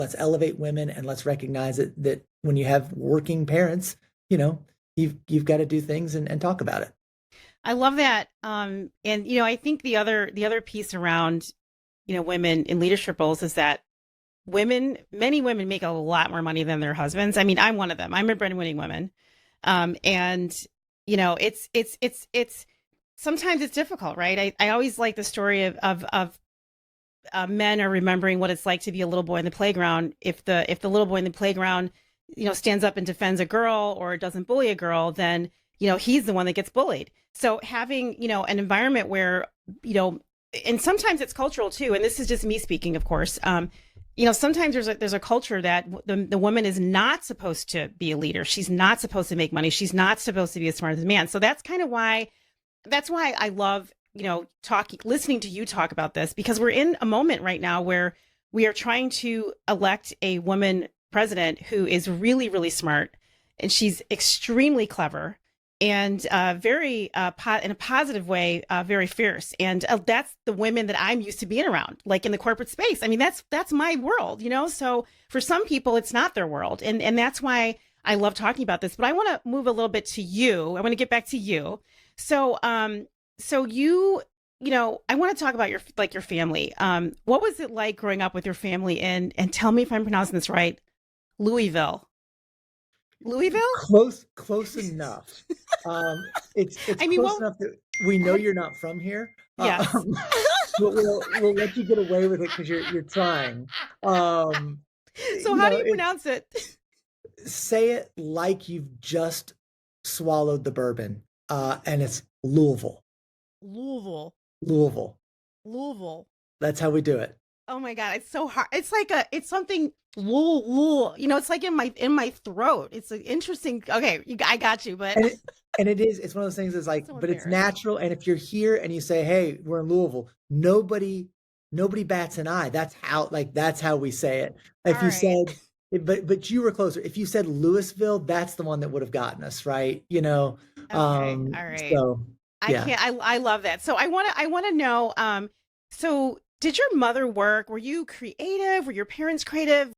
let's elevate women and let's recognize that when you have working parents, you know, you've got to do things and talk about it. I love that. And I think the other piece around, women in leadership roles is that many women make a lot more money than their husbands. I mean, I'm one of them. I'm a breadwinning woman. And it's sometimes it's difficult, right? I always like the story of men are remembering what it's like to be a little boy in the playground. If the little boy in the playground, stands up and defends a girl or doesn't bully a girl, then he's the one that gets bullied. So having an environment where you know, and sometimes it's cultural too. And this is just me speaking, of course. Sometimes there's a culture that the woman is not supposed to be a leader. She's not supposed to make money. She's not supposed to be as smart as a man. So that's why I love, talking, listening to you talk about this, because we're in a moment right now where we are trying to elect a woman president who is really, really smart, and she's extremely clever and very, in a positive way, very fierce. And that's the women that I'm used to being around, like in the corporate space. I mean, that's my world, So for some people, it's not their world, and that's why I love talking about this. But I want to move a little bit to you. I want to get back to you. So, I want to talk about your family. What was it like growing up with your family in, and tell me if I'm pronouncing this right, Louisville? Louisville? Close enough. It's I mean, close well, enough that we know you're not from here. yes. But we'll let you get away with it because you're trying. Um, So how do you pronounce it? say it like you've just swallowed the bourbon, and it's Louisville. Louisville. Louisville. Louisville. That's how we do it. Oh my God, it's so hard. It's something, it's like in my throat. It's an interesting. Okay, I got you, but And it's one of those things that's like, so but it's embarrassed. natural. And if you're here and you say, "Hey, we're in Louisville," nobody bats an eye. That's how we say it. All If you right. said, but you were closer. If you said Louisville, that's the one that would have gotten us, right? Okay. All right. So I yeah. can't. I love that. So I want to know. So did your mother work? Were you creative? Were your parents creative?